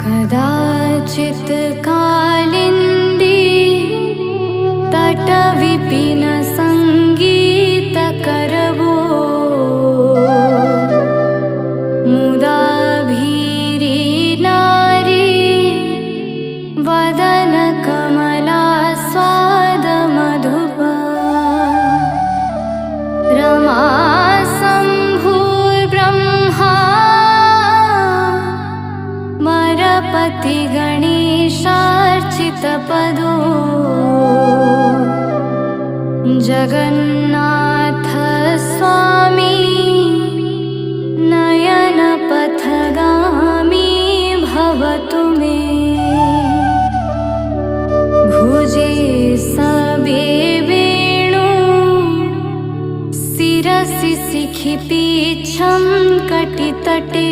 कदाचित् कालिन्दी तटविपिन संगीतकरवो मुदा भीरी नारी वदन कमला स्वाद मधुपा रमा पति गणेशार्चितपदो जगन्नाथ स्वामी नयनपथगामी भवतु मे भुजे सबे वेणु शिरसि शिखि पीच्छं कटितटे